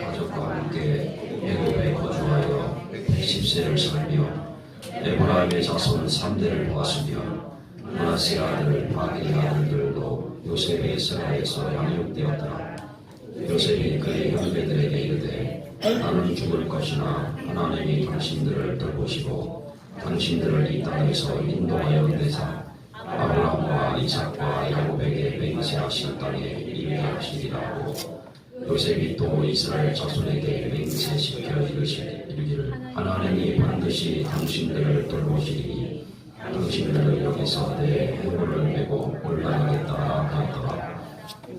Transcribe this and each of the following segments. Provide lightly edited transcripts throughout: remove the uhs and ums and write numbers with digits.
가족과 함께 애굽에 거주하여 110세를 살며 에브라임의 자손 3대를 보았으며 므낫세 아들 바길의 아들들도 요셉의 세가에서 양육되었더라. 요셉이 그의 형제들에게 이르되 나는 죽을 것이나 하나님이 당신들을 돌보시고 당신들을 이 땅에서 인도하여 내사 아브라함과 이삭과 야곱에게 맹세하신 땅에 이르게 하시리라 하고 요셉이 또 이스라엘 자손에게 맹세시켜 이르기를 하나님이 반드시 당신들을 돌보시리니 당신들을 여기서 내 해골을 메고 올라가겠다 하였더라.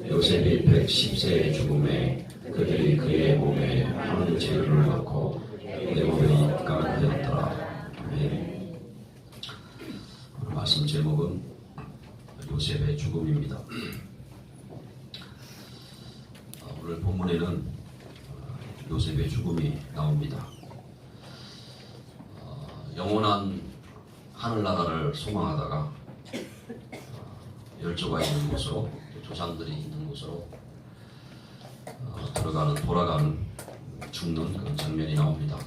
요셉이 110세의 죽음에 그들이 그의 몸에 한 재를 넣고 내 몸에 입간하였더라. 아멘. 오늘 말씀 제목은 요셉의 죽음입니다. 오늘 본문에는 요셉의 죽음이 나옵니다. 영원한 하늘나라를 소망하다가 열조가 있는 곳으로 조상들이 있는 곳으로 돌아가는 죽는 그런 장면이 나옵니다.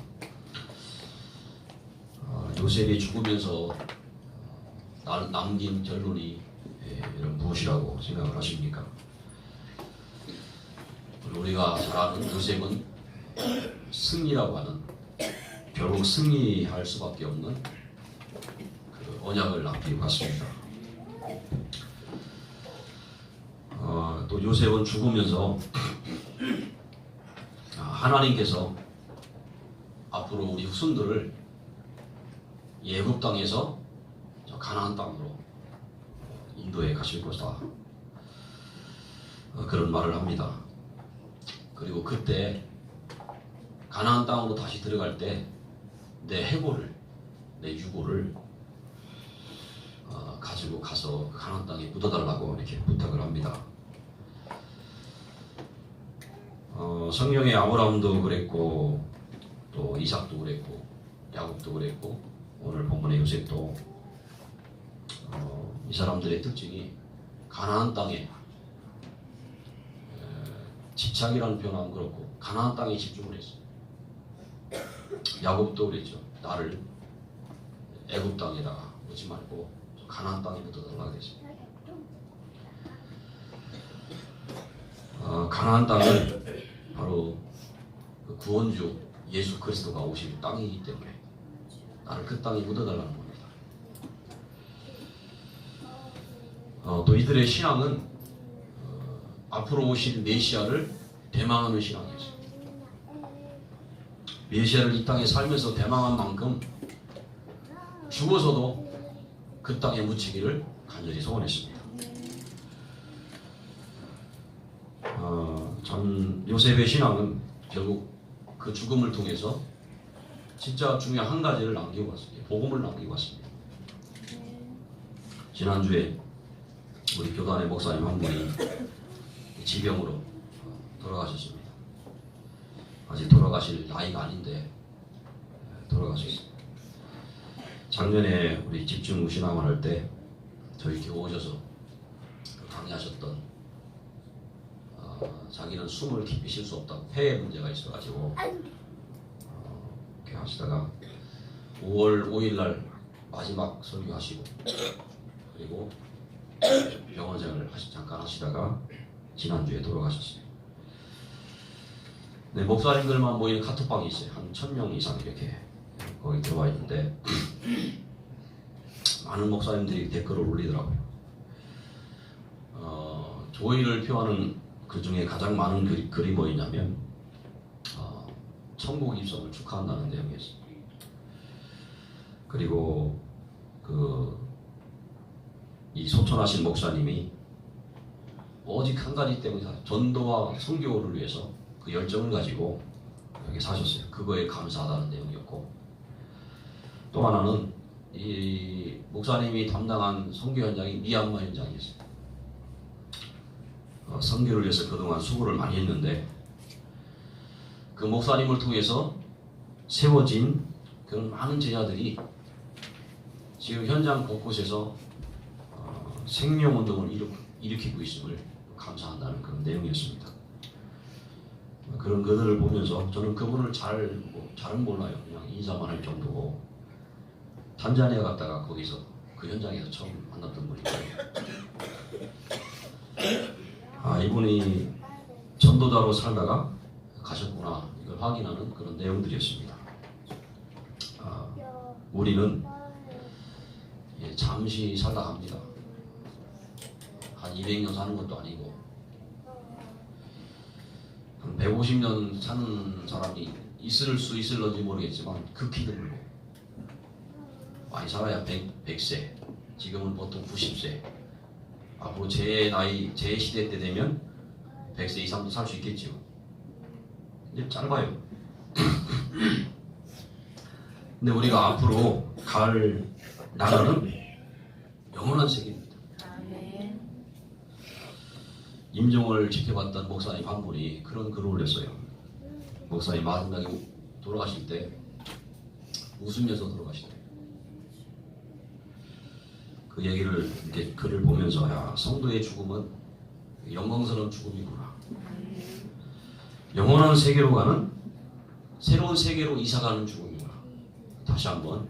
요셉이 죽으면서 남긴 결론이 이런 무엇이라고 생각을 하십니까? 우리가 잘 아는 요셉은 승리라고 하는 결국 승리할 수밖에 없는 그 언약을 남기고 갔습니다. 또 요셉은 죽으면서 하나님께서 앞으로 우리 후손들을 애굽 땅에서 가나안 땅으로 인도해 가실 것이다. 그런 말을 합니다. 그리고 그때 가나안 땅으로 다시 들어갈 때 내 해골을, 내 유골을 가지고 가서 가나안 땅에 묻어달라고 이렇게 부탁을 합니다. 성경에 아브라함도 그랬고 또 이삭도 그랬고 야곱도 그랬고 오늘 본문의 요셉도 이 사람들의 특징이 가나안 땅에 집착이라는 표현은 그렇고 가나안 땅에 집중을 했어요. 야곱도 그랬죠. 나를 애굽 땅에다가 묻지 말고 가나안 땅에 묻어달라고 그랬어요. 가나안 땅은 바로 그 구원주 예수 그리스도가 오실 땅이기 때문에 나를 그 땅에 묻어달라는 겁니다. 또 이들의 신앙은 앞으로 오실 메시아를 대망하는 신앙이었어요. 메시아를 이 땅에 살면서 대망한 만큼 죽어서도 그 땅에 묻히기를 간절히 소원했습니다. 참 요셉의 신앙은 결국 그 죽음을 통해서 진짜 중요한 한 가지를 남기고 갔습니다. 복음을 남기고 갔습니다. 지난주에 우리 교단의 목사님 한 분이 지병으로 돌아가셨습니다. 아직 돌아가실 나이가 아닌데 돌아가셨습니다. 작년에 우리 집중 신앙을 할 때 저희 교회 오셔서 강의하셨던 자기는 숨을 깊이 쉴 수 없다고 폐에 문제가 있어가지고 이렇게 하시다가 5월 5일날 마지막 설교하시고 그리고 병원생을 잠깐 하시다가 지난주에 돌아가셨어요. 네, 목사님들만 모이는 카톡방이 있어요. 한 1000명 이상 이렇게 거기 들어와 있는데 많은 목사님들이 댓글을 올리더라고요. 조의를 표하는 그 중에 가장 많은 글이 뭐였냐면 천국 입성을 축하한다는 내용이었어요. 그리고 이 소천하신 목사님이 오직 한 가지 때문에 전도와 선교를 위해서 그 열정을 가지고 여기 사셨어요. 그거에 감사하다는 내용이었고 또 하나는 이 목사님이 담당한 선교 현장이 미얀마 현장이었어요. 선교를 위해서 그동안 수고를 많이 했는데 그 목사님을 통해서 세워진 그런 많은 제자들이 지금 현장 곳곳에서 생명운동을 일으키고 있음을 감사한다는 그런 내용이었습니다. 그런 그들을 보면서 저는 그분을 잘은 몰라요. 그냥 인사만 할 정도고 탄자니아 갔다가 거기서 그 현장에서 처음 만났던 분이고요. 이분이 전도자로 살다가 가셨구나 이걸 확인하는 그런 내용들이었습니다. 우리는 잠시 살다 갑니다. 한 200년 사는 것도 아니고 한 150년 사는 사람이 있을 수 있을런지 모르겠지만 극히 드물고 많이 살아야 100세, 지금은 보통 90세. 앞으로 제 나이, 제 시대 때 되면 100세 이상도 살 수 있겠죠. 근데 짧아요. 근데 우리가 앞으로 갈 나라는 영원한 세계입니다. 임종을 지켜봤던 목사님 한 분이 그런 글을 올렸어요. 목사님 마지막에 돌아가실 때 웃으면서 돌아가시대요. 그 얘기를 이렇게 글을 보면서 성도의 죽음은 영광스러운 죽음이구나. 영원한 세계로 가는 새로운 세계로 이사가는 죽음이구나. 다시 한번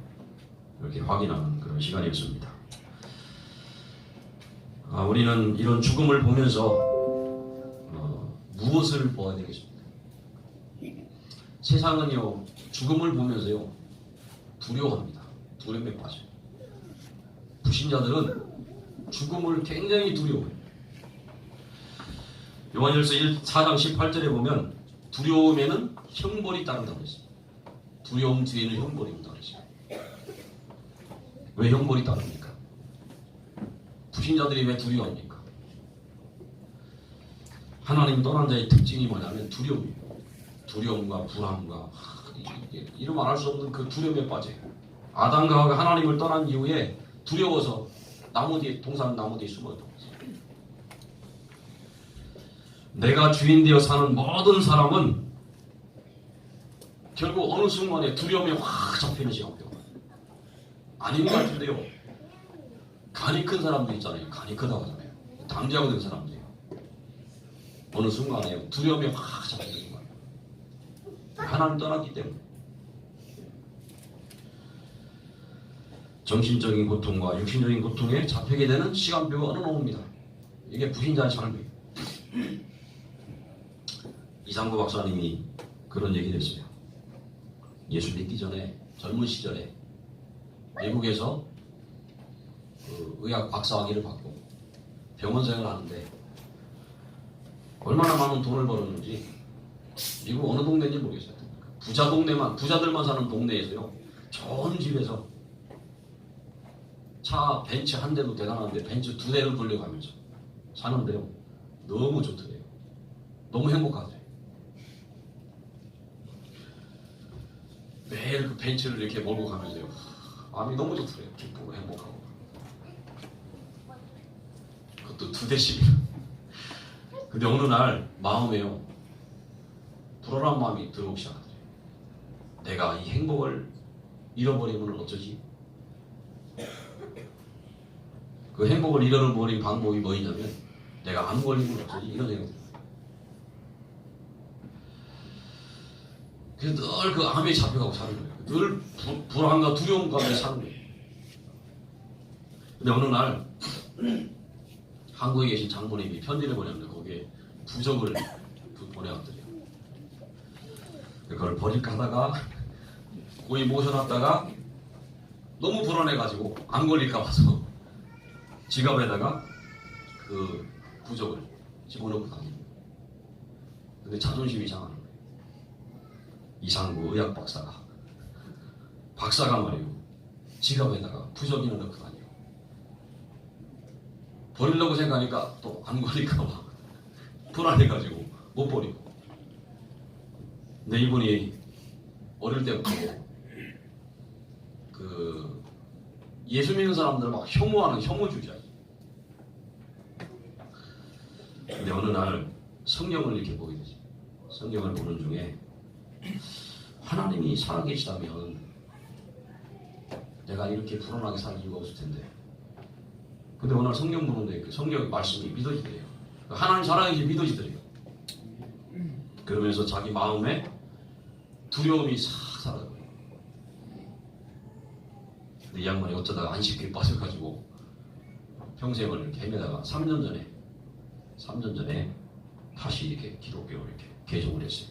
이렇게 확인하는 그런 시간이었습니다. 우리는 이런 죽음을 보면서 무엇을 보아야 되겠습니까? 세상은요 죽음을 보면서요 두려워합니다. 두려움에 빠져요. 불신자들은 죽음을 굉장히 두려워해요. 요한일서 4장 18절에 보면 두려움에는 형벌이 따른다고 했어요. 두려움 뒤에는 형벌이 온다고 했어요. 왜 형벌이 따릅니까? 불신자들이 왜 두려워합니까? 하나님 떠난 자의 특징이 뭐냐면 두려움이에요. 두려움과 불안과 이루 말할 수 없는 그 두려움에 빠져요. 아담과 하와가 하나님을 떠난 이후에 두려워서 동산 나무 뒤에 숨었던 거죠. 내가 주인 되어 사는 모든 사람은 결국 어느 순간에 두려움에 확 잡히는 시간이 돼요. 아닌 것 같은데요. 간이 큰 사람들 있잖아요. 간이 크다고 하잖아요. 담대하고 된 사람들이에요. 어느 순간에 두려움에 확 잡히는 거예요. 하나님 떠났기 때문에. 정신적인 고통과 육신적인 고통에 잡히게 되는 시간표가 어느 놈입니다. 이게 불신자의 삶이에요. 이상구 박사님이 그런 얘기를 했어요. 예수 믿기 전에 젊은 시절에 미국에서 의학 박사학위를 받고 병원 생활을 하는데 얼마나 많은 돈을 벌었는지 미국 어느 동네인지 모르겠어요. 부자들만 사는 동네에서요. 좋은 집에서 차 벤츠 한 대도 대단한데 벤츠 두 대를 돌려가면서 사는데요. 너무 좋더래요. 너무 행복하더래요. 매일 그 벤츠를 이렇게 몰고 가면서요. 마음이 너무 좋더래요. 기쁘고 행복하고. 그것도 두 대씩. 근데 어느 날 마음에요. 불안한 마음이 들어오기 시작하더래요. 내가 이 행복을 잃어버리면 어쩌지? 그 행복을 잃어버린 방법이 뭐냐면 내가 안 걸리면 어쩌지? 이런 생각이 들어요. 그래서 늘 그 암에 잡혀가고 사는 거예요. 늘 불안과 두려움 가운데 사는 거예요. 근데 어느 날 한국에 계신 장모님이 편지를 보냈는데 거기에 부적을 보내왔더래요. 그걸 버릴까 하다가 거기 모셔놨다가 너무 불안해가지고 안 걸릴까 봐서 지갑에다가 그 부적을 집어넣고 다니는 거예요. 근데 자존심이 상하는 거예요. 이상구 의학 박사가 말이에요. 지갑에다가 부적이나 넣고 다니고 버리려고 생각하니까 또 안 걸릴까 봐 불안해가지고 못 버리고. 근데 이분이 어릴 때부터 그 예수 믿는 사람들을 막 혐오하는 혐오주의자예요. 근데 어느 날 성경을 이렇게 보게 되죠. 성경을 보는 중에 하나님이 살아계시다면 내가 이렇게 불안하게 살 이유가 없을 텐데. 근데 어느 날 성경 보는데 그 성경 말씀이 믿어지더래요. 하나님 살아계시 믿어지더래요. 그러면서 자기 마음에 두려움이 싹 사라져요. 근데 이 양반이 어쩌다가 안식기에 빠져가지고 평생을 이렇게 헤매다가 3년 전에 다시 이렇게 기독교를 이렇게 개종을 했어요.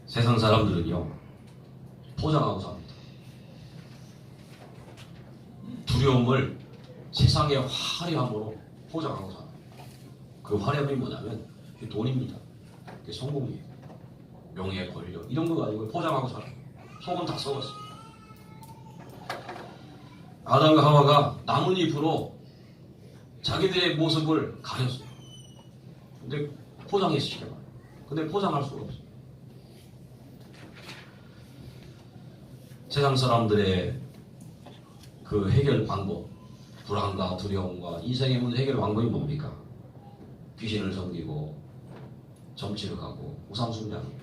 세상 사람들은요, 포장하고 삽니다. 두려움을 세상의 화려함으로 포장하고 삽니다. 그 화려함이 뭐냐면 그게 돈입니다. 그게 성공이에요. 명예, 권력 이런 거 가지고 포장하고 살아요. 속은 다 썩었어요. 아담과 하와가 나뭇잎으로 자기들의 모습을 가렸어요. 근데 포장했어요. 근데 포장할 수가 없어요. 세상 사람들의 그 해결 방법, 불안과 두려움과 인생의 문제 해결 방법이 뭡니까? 귀신을 섬기고 점치러 가고 우상 숭배하는 거예요.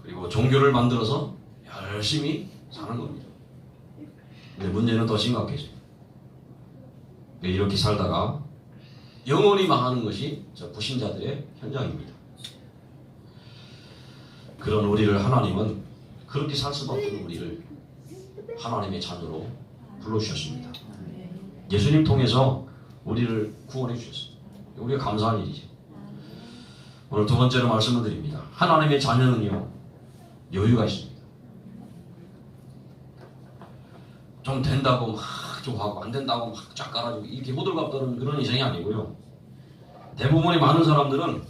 그리고 종교를 만들어서 열심히 사는 겁니다. 근데 문제는 더 심각해져요. 이렇게 살다가 영원히 망하는 것이 저 불신자들의 현장입니다. 그런 우리를 하나님은 그렇게 살 수밖에 없는 우리를 하나님의 자녀로 불러주셨습니다. 예수님 통해서 우리를 구원해 주셨습니다. 우리가 감사한 일이죠. 오늘 두 번째로 말씀을 드립니다. 하나님의 자녀는요, 여유가 있습니다. 좀 된다고 막 좋아하고 안 된다고 막 쫙 깔아주고 이렇게 호들갑 떠는 그런 인생이 아니고요. 대부분의 많은 사람들은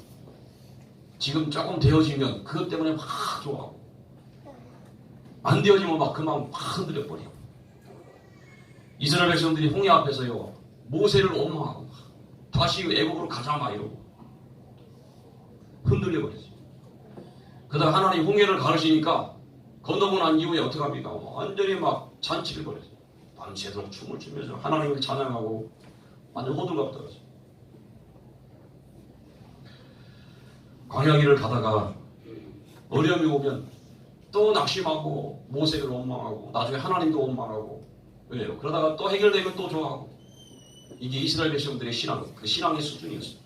지금 조금 되어지면 그것 때문에 막 좋아하고 안 되어지면 막 그만 막 흔들려 버려요. 이스라엘 백성들이 홍해 앞에서요, 모세를 원망하고 다시 애국으로 가자 막 이러고 흔들려 버렸어요. 그러다가 하나님 홍해를 가르치니까 건너고 난 이후에 어떻게 합니까? 완전히 막 잔치를 벌였어요. 밤새도록 춤을 추면서 하나님을 찬양하고 완전 호들갑 떨었어요. 광야길을 가다가 어려움이 오면 또 낙심하고 모세를 원망하고 나중에 하나님도 원망하고 왜요? 그러다가 또 해결되면 또 좋아하고 이게 이스라엘 백성들의 신앙, 그 신앙의 수준이었어요.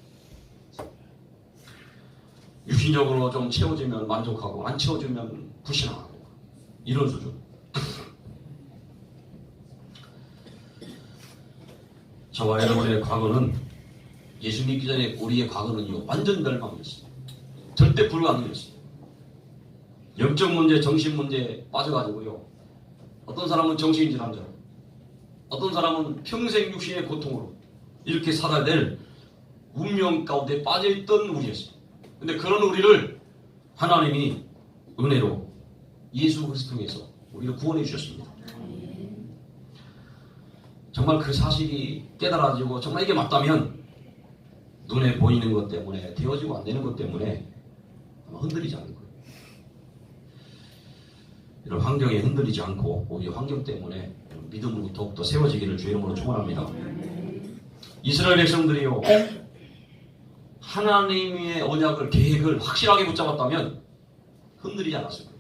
육신적으로 좀 채워지면 만족하고 안 채워지면 불신하고 이런 수준. 저와 여러분의 과거는 예수 믿기 전에 우리의 과거는요 완전 멸망이었어요. 절대 불가능이었어요. 영적 문제, 정신 문제에 빠져가지고요. 어떤 사람은 정신질환자, 어떤 사람은 평생 육신의 고통으로 이렇게 살아야 될 운명 가운데 빠져있던 우리였어요. 근데 그런 우리를 하나님이 은혜로 예수 그리스도 통해서 우리를 구원해 주셨습니다. 정말 그 사실이 깨달아지고 정말 이게 맞다면 눈에 보이는 것 때문에 되어지고 안 되는 것 때문에 흔들리지 않는 거예요. 이런 환경에 흔들리지 않고 우리 환경 때문에 믿음으로 더욱더 세워지기를 주의 이름으로 축원합니다. 이스라엘 백성들이요 하나님의 언약을 계획을 확실하게 붙잡았다면 흔들리지 않았을 거예요.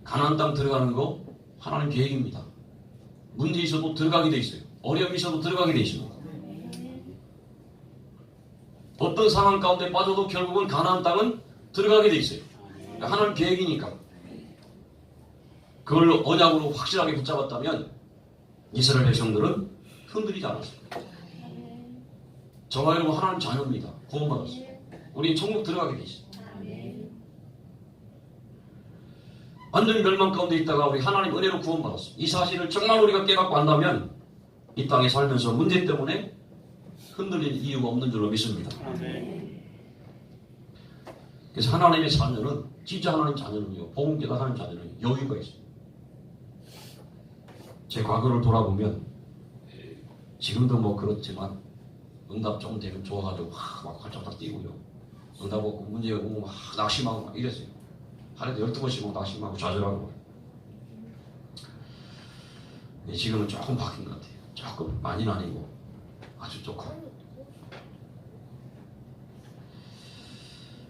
가나안 땅 들어가는 거 하나님 계획입니다. 문제 있어도 들어가게 돼 있어요. 어려움이 있어도 들어가게 돼 있습니다. 어떤 상황 가운데 빠져도 결국은 가나안 땅은 들어가게 돼 있어요. 하나님 계획이니까. 그걸 언약으로 확실하게 붙잡았다면 이스라엘 백성들은 흔들리지 않았습니다. 저와 여러분 하나님 자녀입니다. 구원받았어요. 우리 천국 들어가게 돼 있어요. 완전히 멸망 가운데 있다가 우리 하나님 은혜로 구원받았어요. 이 사실을 정말 우리가 깨닫고 안다면 이 땅에 살면서 문제 때문에 흔들릴 이유가 없는 줄로 믿습니다. 그래서 하나님의 자녀는 진짜 하나님 자녀는요, 복음계가 하나님 자녀는 여유가 있어요. 제 과거를 돌아보면 지금도 뭐 그렇지만 응답 좀 되면 좋아가지고 막 활짝활짝 뛰고요. 응답 없고 문제가 오면 막 낙심하고 막 이랬어요. 하루에도 12번씩 막 낙심하고 좌절하고. 근데 지금은 조금 바뀐 것 같아요. 조금, 많이는 아니고 아주 조금.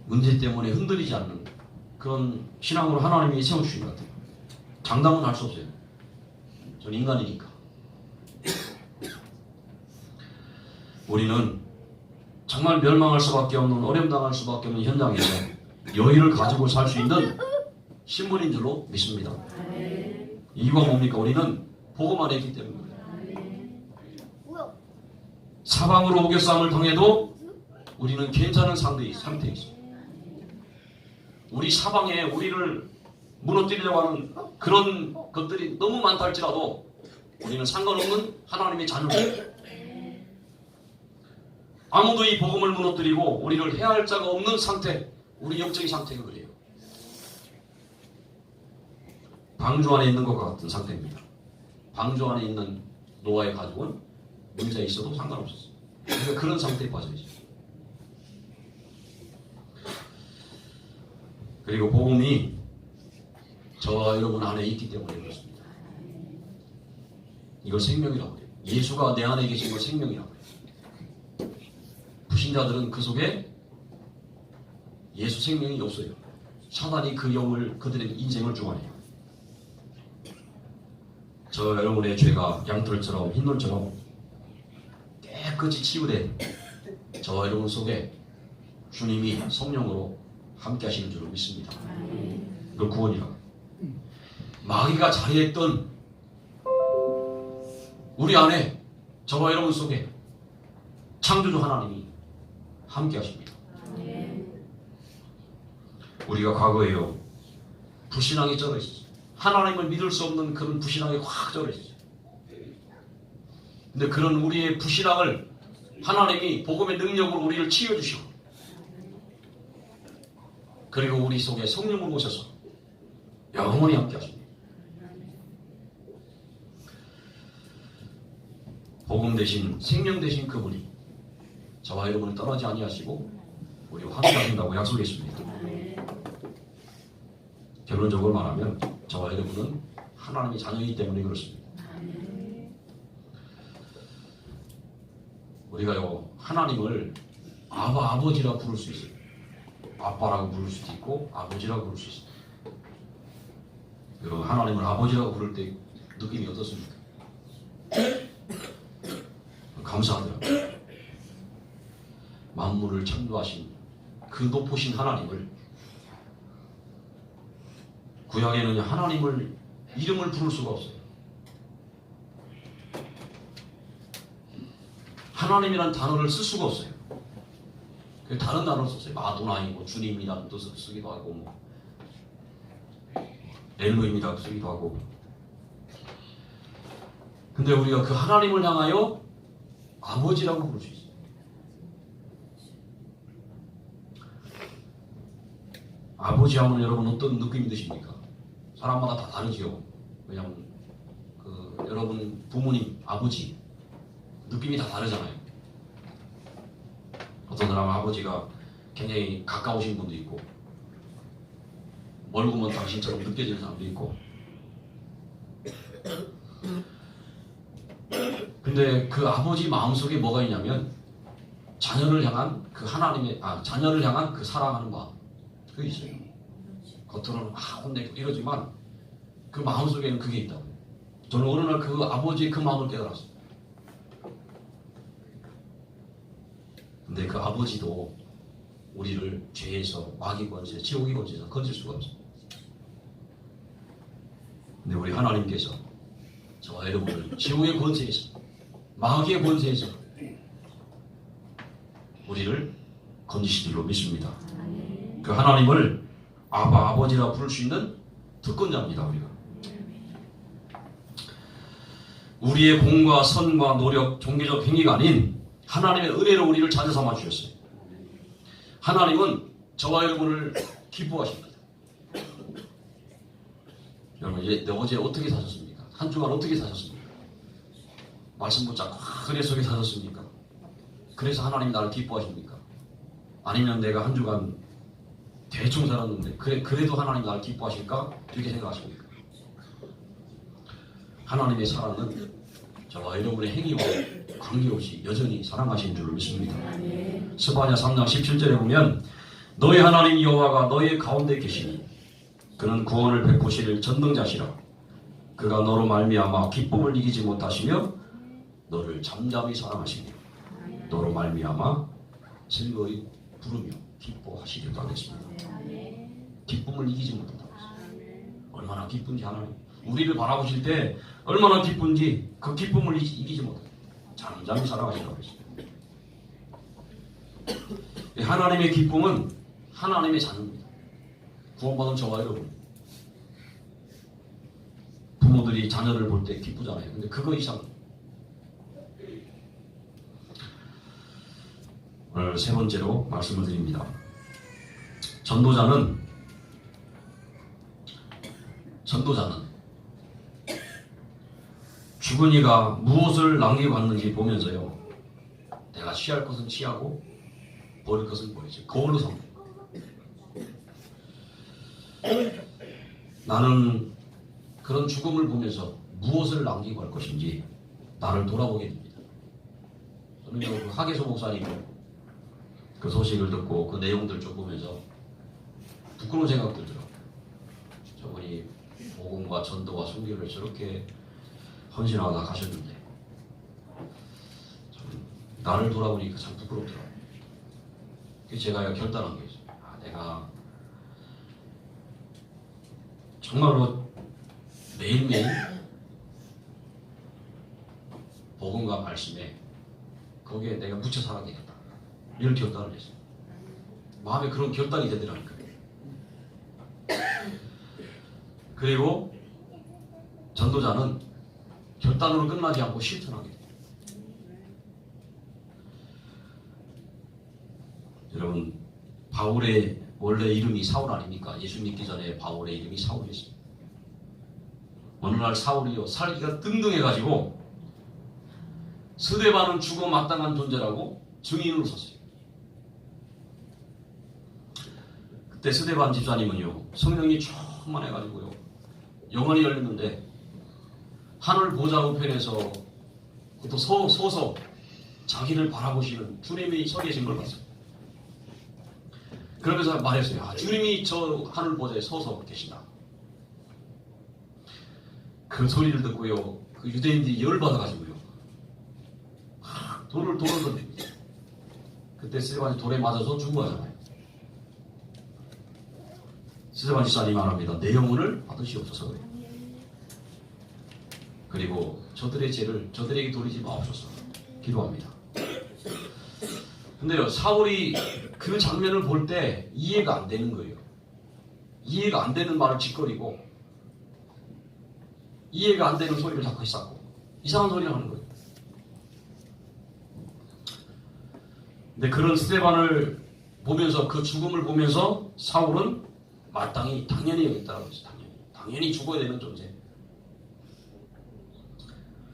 문제 때문에 흔들리지 않는 그런 신앙으로 하나님이 세워주신 것 같아요. 장담은 할 수 없어요. 전 인간이니까. 우리는 정말 멸망할 수밖에 없는, 어려움당할 수밖에 없는 현장에서 여유를 가지고 살 수 있는 신분인 줄로 믿습니다. 이유가 뭡니까? 우리는 복음 안에 있기 때문입니다. 사방으로 오겨싸움을 당해도 우리는 괜찮은 상태에 있습니다. 우리 사방에 우리를 무너뜨리려고 하는 그런 것들이 너무 많다 할지라도 우리는 상관없는 하나님의 자녀입니다. 아무도 이 복음을 무너뜨리고 우리를 해할 자가 없는 상태, 우리 영적인 상태가 그래요. 방주 안에 있는 것과 같은 상태입니다. 방주 안에 있는 노아의 가족은 문제가 있어도 상관없었어요. 그러니까 그런 상태에 빠져있어요. 그리고 복음이 저와 여러분 안에 있기 때문에 그렇습니다. 이걸 생명이라고 해요. 예수가 내 안에 계신 걸 생명이라고 해요. 불신자들은 그 속에 예수 생명이 없어요. 사단이 그 영을, 그들의 인생을 주관해요. 저 여러분의 죄가 양털처럼 흰돌처럼 깨끗이 치유된 저와 여러분 속에 주님이 성령으로 함께 하시는 줄로 믿습니다. 이걸 구원이라고. 마귀가 자리했던 우리 안에, 저와 여러분 속에 창조주 하나님이 함께 하십니다. 우리가 과거에요, 불신앙에 쩔어 있었어요. 하나님을 믿을 수 없는 그런 불신앙에 확 쩔어 있었어요. 근데 그런 우리의 불신앙을 하나님이 복음의 능력으로 우리를 치유해주시고, 그리고 우리 속에 성령을 오셔서 영원히 함께 하십니다. 복음 대신, 생명 대신 그분이 저와 여러분을 떠나지 아니하시고 우리와 함께 하신다고 약속했습니다. 결론적으로 말하면 저와 여러분은 하나님의 자녀이기 때문에 그렇습니다. 우리가요, 하나님을 아버지라고 부를 수 있어요. 아빠라고 부를 수도 있고 아버지라고 부를 수 있어요. 여러분, 하나님을 아버지라고 부를 때 느낌이 어떻습니까? 감사하더라고요. 만물을 창조하신 그 높으신 하나님을, 구약에는 하나님을 이름을 부를 수가 없어요. 하나님이란 단어를 쓸 수가 없어요. 다른 단어를 썼어요. 아도나이, 주님이라는 뜻을 쓰기도 하고, 엘로힘이라고 쓰기도 하고. 근데 우리가 그 하나님을 향하여 아버지라고 부를 수 있어요. 아버지 하면 여러분 어떤 느낌이 드십니까? 사람마다 다 다르지요. 왜냐하면 여러분 부모님, 아버지 느낌이 다 다르잖아요. 어떤 사람은 아버지가 굉장히 가까우신 분도 있고, 멀고 먼 당신처럼 느껴지는 사람도 있고. 근데 그 아버지 마음속에 뭐가 있냐면 자녀를 향한 그 자녀를 향한 그 사랑하는 마음, 그게 있어요. 겉으로는 혼내고 이러지만 그 마음속에는 그게 있다고. 저는 어느 날 그 아버지의 그 마음을 깨달았어요. 근데 그 아버지도 우리를 죄에서, 마귀 권세, 지옥의 권세에서 건질 수가 없어요. 근데 우리 하나님께서 저와 여러분을 지옥의 권세에서, 마귀의 권세에서 우리를 건지신 줄로 믿습니다. 그 하나님을 아버지라 부를 수 있는 특권자입니다. 우리의 공과 선과 노력, 종교적 행위가 아닌 하나님의 은혜로 우리를 자녀 삼아 주셨어요. 하나님은 저와 여러분을 기뻐하십니다. 여러분, 어제 어떻게 사셨습니까? 한 주간 어떻게 사셨습니까? 말씀 붙잡고 은혜 속에 사셨습니까? 그래서 하나님이 나를 기뻐하십니까? 아니면 내가 한 주간 대충 살았는데 그래도 하나님 나를 기뻐하실까? 이렇게 생각하십니까? 하나님의 사랑은 저와 여러분의 행위와 관계없이 여전히 사랑하시는 줄로 믿습니다. 스바냐 3장 17절에 보면 너희 하나님 여호와가 너희 가운데 계시니 그는 구원을 베푸실 전능자시라. 그가 너로 말미암아 기쁨을 이기지 못하시며 너를 잠잠히 사랑하시며. 너로 말미암아 즐거이 부르며 기뻐하시리로다 그랬습니다. 기쁨을 이기지 못한다. 얼마나 기쁜지 하나님. 우리를 바라보실 때 얼마나 기쁜지 그 기쁨을 이기지 못한다. 잠잠히 살아가시라고 했습니다. 하나님의 기쁨은 하나님의 자녀입니다. 구원받은 저와 여러분, 부모들이 자녀를 볼 때 기쁘잖아요. 근데 그거 이상. 오늘 세 번째로 말씀을 드립니다. 전도자는 죽은 이가 무엇을 남기고 갔는지 보면서요, 내가 취할 것은 취하고 버릴 것은 버리지. 그걸로 삽니다. 나는 그런 죽음을 보면서 무엇을 남기고 갈 것인지 나를 돌아보게 됩니다. 저는 그 하계소 목사님 그 소식을 듣고 그 내용들 쭉 보면서 부끄러운 생각들 들어요. 저분이 복음과 전도와 선교를 저렇게 헌신하다 가셨는데 나를 돌아보니까 참 부끄럽더라고요. 그래서 제가 결단한 게 있어요. 내가 정말로 매일매일 복음과 말씀에 거기에 내가 묻혀 살아야 되겠다. 이런 결단을 했어요. 마음에 그런 결단이 되더라니까요. 그리고 전도자는 결단으로 끝나지 않고 실천하게 돼요. 여러분, 바울의 원래 이름이 사울 아닙니까? 예수 믿기 전에 바울의 이름이 사울이었습니다. 어느 날 사울이요, 살기가 등등해가지고 스데반은 죽어 마땅한 존재라고 증인으로 섰어요. 그때 스데반 집사님은요, 성령이 충만해가지고요, 영혼이 열렸는데 하늘 보좌 우편에서 또 서서 자기를 바라보시는 주님이 서 계신 걸 봤어요. 그러면서 말했어요. 주님이 저 하늘 보좌에 서서 계신다. 그 소리를 듣고요, 그 유대인들이 열받아가지고요, 돌을 던집니다. 그때 스데반이 돌에 맞아서 죽은 거잖아요. 스데반 집사님이 말합니다. 내 영혼을 받으시옵소서 그래요. 그리고 저들의 죄를 저들에게 돌리지 마옵소서 기도합니다. 근데요, 사울이 그 장면을 볼 때 이해가 안 되는 거예요. 이해가 안 되는 말을 짓거리고 이해가 안 되는 소리를 자꾸 쌓고 이상한 소리를 하는 거예요. 근데 그런 스데반을 보면서, 그 죽음을 보면서 사울은 마땅히 당연히 여겼다고 했어요. 당연히 죽어야 되는 존재.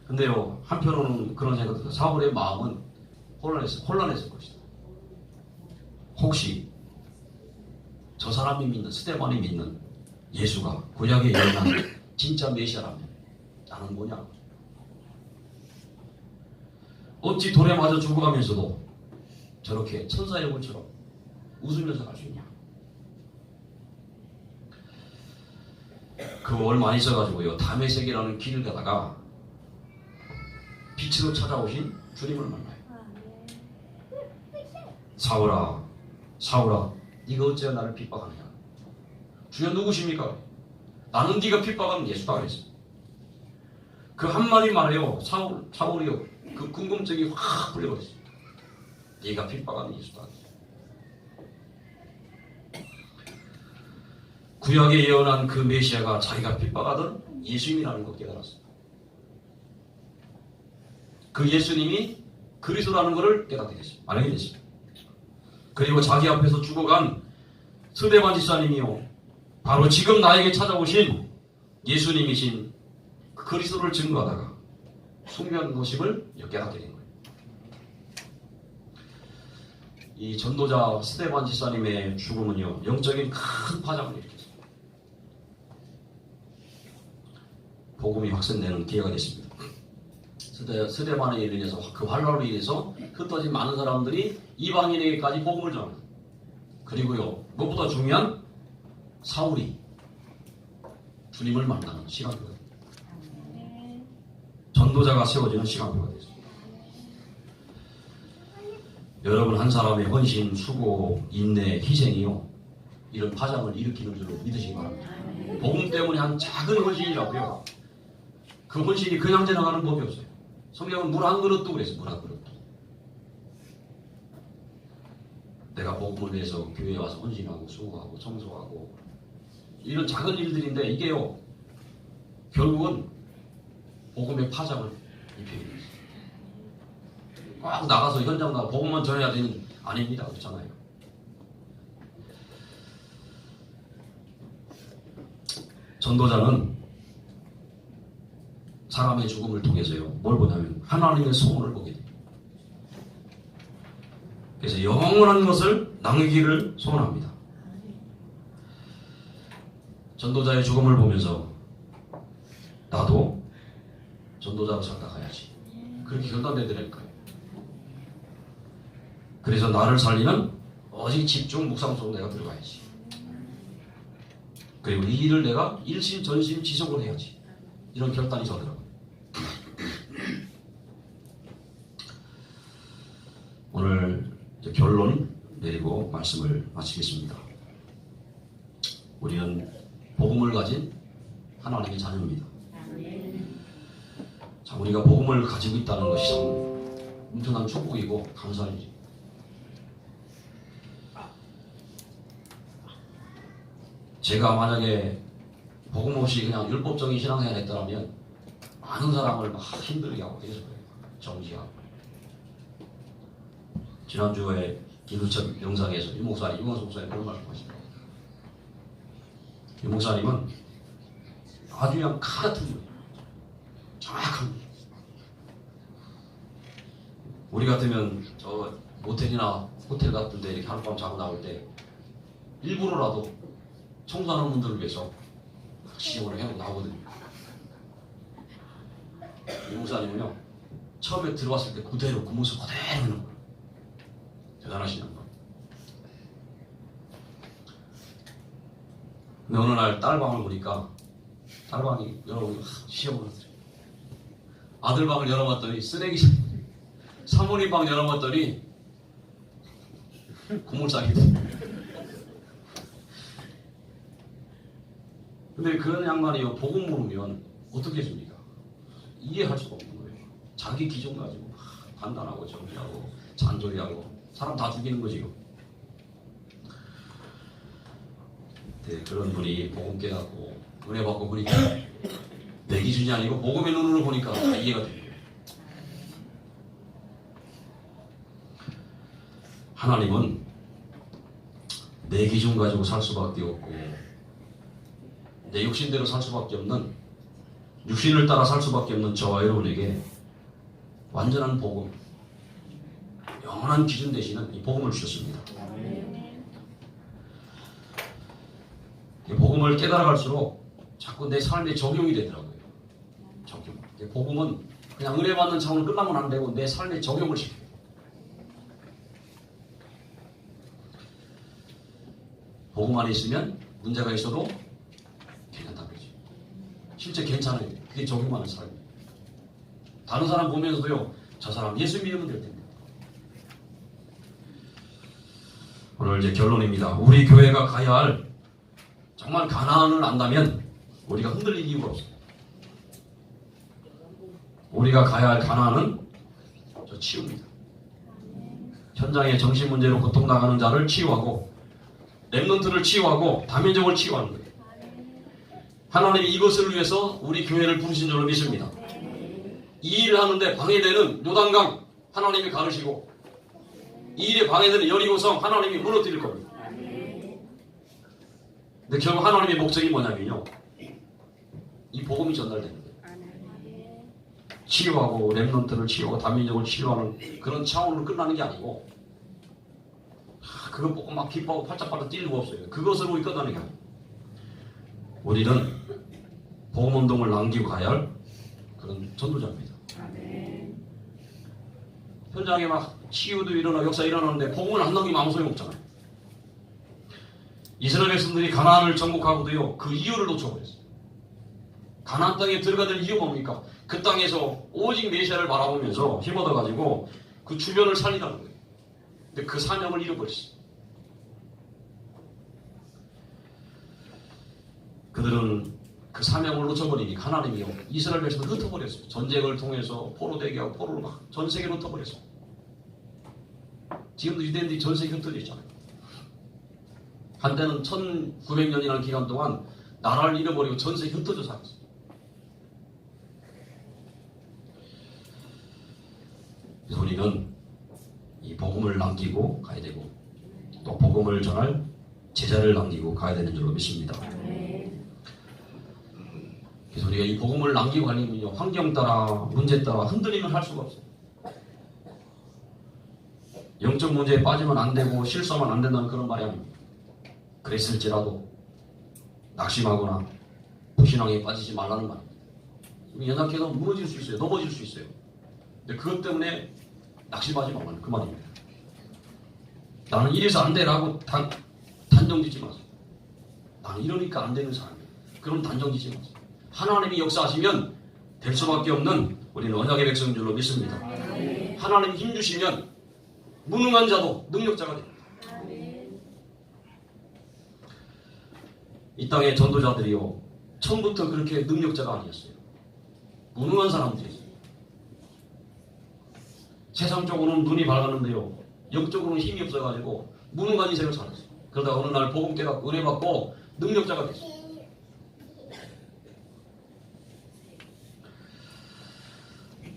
근데요, 한편으로는 그런 생각이 들어요. 사울의 마음은 혼란했을 것이다. 혹시 저 사람이 믿는, 스데반이 믿는 예수가 구약에 예언한 진짜 메시아라면 나는 뭐냐? 어찌 돌에 맞아 죽어가면서도 저렇게 천사의 얼굴처럼 웃으면서 갈 수 있냐? 그 얼마 안 있어가지고요, 다메섹이라는 길을 가다가 빛으로 찾아오신 주님을 만나요. 사울아, 사울아, 네가 어찌하여 나를 핍박하느냐? 주여 누구십니까? 나는 네가 핍박하는 예수다 그랬어요. 그 한마디 말이요, 사울이요, 그 궁금증이 확 풀려버렸어요. 네가 핍박하는 예수다. 구약에 예언한 그 메시아가 자기가 핍박하던 예수님이라는 걸 깨달았습니다. 그 예수님이 그리스도라는 것을 깨닫게 됐습니다. 알게 됐습니다. 그리고 자기 앞에서 죽어간 스데반 집사님이요, 바로 지금 나에게 찾아오신 예수님이신 그리스도를 증거하다가 숭배한 것임을 깨닫게 된 거예요. 이 전도자 스데반 집사님의 죽음은요, 영적인 큰 파장을 일으켰습니다. 복음이 확산되는 기회가 됐습니다. 스데반에 인해서, 그 환란으로 인해서 흩어진 많은 사람들이 이방인에게까지 복음을 전합니다. 그리고요, 무엇보다 중요한 사울이 주님을 만나는 시간표가 됩니다. 전도자가 세워지는 시간표가 됐습니다. 여러분 한 사람의 헌신, 수고, 인내, 희생이요 이런 파장을 일으키는 줄로 믿으시기 바랍니다. 복음 때문에 한 작은 헌신이라도요 그 헌신이 그냥 지나가는 법이 없어요. 성경은 물 한 그릇도 그랬어요. 물 한 그릇도. 내가 복음을 위해서 교회에 와서 헌신하고 수고하고 청소하고 이런 작은 일들인데 이게요 결국은 복음의 파장을 입히게 됩니다. 꼭 나가서 현장 나가 복음만 전해야 되는 아닙니다. 그렇잖아요. 전도자는 사람의 죽음을 통해서요 뭘 보냐면 하나님의 소원을 보게 돼요. 그래서 영원한 것을 남기기를 소원합니다. 전도자의 죽음을 보면서 나도 전도자로 살다 가야지 그렇게 결단되더라니까요. 그래서 나를 살리는 오직 집중 묵상 속 내가 들어가야지. 그리고 이 일을 내가 일심 전심 지속을 해야지. 이런 결단이 서더라고요. 오늘 결론 내리고 말씀을 마치겠습니다. 우리는 복음을 가진 하나님의 자녀입니다. 자, 우리가 복음을 가지고 있다는 것이 참 엄청난 축복이고 감사한 일이죠. 제가 만약에 복음 없이 그냥 율법적인 신앙생활을 했더라면 많은 사람을 막 힘들게 하고 계속 정지하고 지난주에 기도처 영상에서 유 목사님, 유광수 목사님 그런 말씀하시더라고요. 유 목사님은 아주 그냥 칼 같은 분이에요. 정확한 분이에요. 우리 같으면 저 모텔이나 호텔 같은 데 이렇게 하룻밤 자고 나올 때 일부러라도 청소하는 분들을 위해서 지원을 해서 나오거든요. 이 목사님은요 처음에 들어왔을 때 그대로 그 모습 그대로 하는 거예요. 대단하시는 거예요. 근데 어느 날 딸방을 보니까 딸방이 여러분 시험을 하더래요. 아들 방을 열어봤더니 쓰레기 사모님 방 열어봤더니 고물상이더래요. 근데 그런 양반이요 복음 모르면 어떻게 해줍니까? 이해할 수가 없는 거예요. 자기 기준 가지고 판단하고 정리하고 잔소리하고 사람 다 죽이는 거지요. 네, 그런 분이 복음 깨닫고 은혜 받고 보니까 내 기준이 아니고 복음의 눈으로 보니까 다 이해가 됩니다. 하나님은 내 기준 가지고 살 수밖에 없고 내 육신대로 살 수밖에 없는 육신을 따라 살 수밖에 없는 저와 여러분에게 완전한 복음, 영원한 기준 되시는 이 복음을 주셨습니다. 이 복음을 깨달아갈수록 자꾸 내 삶에 적용이 되더라고요. 적용. 복음은 그냥 은혜 받는 차원을 끝나면 안 되고 내 삶에 적용을 시켜요. 복음 안에 있으면 문제가 있어도 괜찮다는 거지. 실제 괜찮아요. 그게 적용하는 사람이에요. 다른 사람 보면서도요, 저 사람 예수 믿으면 될 텐데. 오늘 이제 결론입니다. 우리 교회가 가야 할 정말 가나안을 안다면 우리가 흔들릴 이유가 없어요. 우리가 가야 할 가나안은 저 치유입니다. 현장에 정신 문제로 고통당하는 자를 치유하고 렘넌트를 치유하고 다민족을 치유하는 거예요. 하나님이 이것을 위해서 우리 교회를 부르신 줄로 믿습니다. 이 일을 하는데 방해되는 요단강 하나님이 가르시고 이 일에 방해되는 여리고성 하나님이 무너뜨릴 겁니다. 근데 결국 하나님의 목적이 뭐냐면요, 이 복음이 전달되는 거예요. 치유하고 렘넌트를 치유하고 다민족을 치유하는 그런 차원으로 끝나는 게 아니고 그거 보고 막 기뻐하고 팔짝팔짝 뛸 거 없어요. 그것으로 끝나는 게 아니에요. 우리는 복음운동을 남기고 가야 할 그런 전도자입니다. 현장에 막 치유도 일어나고 역사 일어나는데 복음을 안 남기면 아무 소용 없잖아요. 이스라엘 백성들이 가나안을 정복하고도요 그 이유를 놓쳐버렸어요. 가나안 땅에 들어가야 될 이유가 뭡니까? 그 땅에서 오직 메시아를 바라보면서 힘 얻어가지고 그 주변을 살리라는 거예요. 근데 그 사명을 잃어버렸어요. 그들은 그 사명을 놓쳐버리니까 하나님이 이스라엘 백성을 흩어버렸어요. 전쟁을 통해서 포로되게 하고 포로를 막 전 세계로 흩어버렸어요. 지금도 유대인들이 전 세계에 흩어져 있잖아요. 한때는 1900년이라는 기간 동안 나라를 잃어버리고 전 세계에 흩어져 살았어요. 그래서 우리는 이 복음을 남기고 가야 되고 또 복음을 전할 제자를 남기고 가야 되는 줄로 믿습니다. 그래서 우리가 이 복음을 남기고 가려면 환경 따라 문제 따라 흔들리면 할 수가 없어요. 영적 문제에 빠지면 안 되고 실수하면 안 된다는 그런 말이 아닙니다. 그랬을지라도 낙심하거나 불신앙에 빠지지 말라는 말입니다. 연약해서 무너질 수 있어요. 넘어질 수 있어요. 근데 그것 때문에 낙심하지 말라는 그 말입니다. 나는 이래서 안 되라고 단정짓지 마세요. 나는 이러니까 안 되는 사람이에요. 그럼 단정짓지 마세요. 하나님이 역사하시면 될 수밖에 없는 우리는 언약의 백성인 줄로 믿습니다. 하나님이 힘주시면 무능한 자도 능력자가 됩니다. 이 땅의 전도자들이요 처음부터 그렇게 능력자가 아니었어요. 무능한 사람들이었어요. 세상적으로는 눈이 밝았는데요 영적으로는 힘이 없어가지고 무능한 인생을 살았어요. 그러다가 어느 날 복음 깨닫고 은혜 받고 능력자가 됐어요.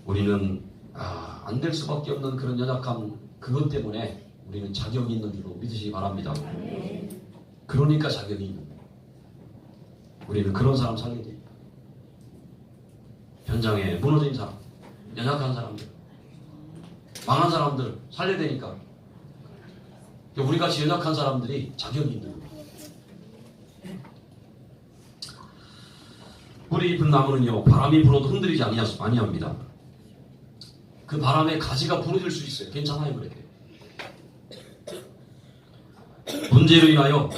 우리는 안 될 수밖에 없는 그런 연약함 그것 때문에 우리는 자격이 있는 줄로 믿으시기 바랍니다. 그러니까 자격이 있는 거예요. 우리는 그런 사람 살려야 돼요. 현장에 무너진 사람, 연약한 사람들, 망한 사람들 살려야 되니까 우리같이 연약한 사람들이 자격이 있는 거예요. 뿌리 깊은 나무는요 바람이 불어도 흔들리지 아니합니다. 그 바람에 가지가 부러질 수 있어요. 괜찮아요. 그래도 문제로 인하여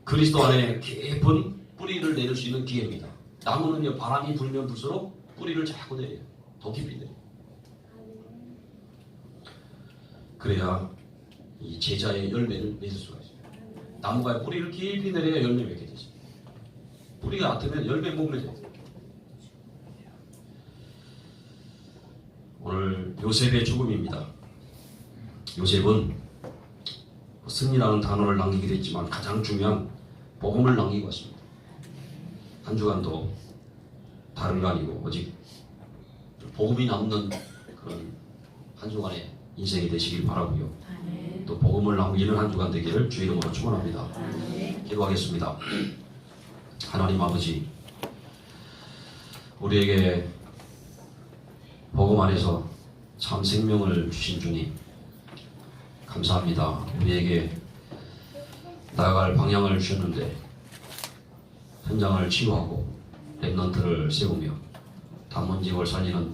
그리스도 안에 깊은 뿌리를 내릴 수 있는 기회입니다. 나무는요 바람이 불면 불수록 뿌리를 자꾸 내려요. 더 깊이 내려요. 그래야 이 제자의 열매를 맺을 수가 있어요. 나무가 뿌리를 깊이 내려야 열매를 맺게 되죠. 뿌리가 얕으면 열매 못 맺어요. 오늘 요셉의 죽음입니다. 요셉은 승리라는 단어를 남기기도 했지만 가장 중요한 복음을 남기고 왔습니다. 한 주간도 다른 거 아니고 오직 복음이 남는 그런 한 주간의 인생이 되시길 바라고요. 또 복음을 남기는 한 주간 되기를 주의 이름으로 축원합니다. 기도하겠습니다. 하나님 아버지, 우리에게 복음 안에서 참 생명을 주신 주님 감사합니다. 우리에게 나아갈 방향을 주셨는데 현장을 치유하고 렘넌트를 세우며 단문직을 살리는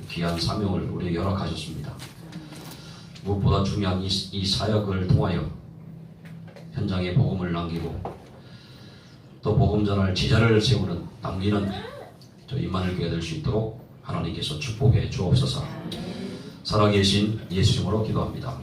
귀한 사명을 우리에게 허락하셨습니다. 무엇보다 중요한 이 사역을 통하여 현장에 복음을 남기고 또 복음 전할 제자를 세우는 남기는 저 임마누엘 교회가 될 수 있도록 하나님께서 축복해 주옵소서. 살아계신 예수 이름으로 기도합니다.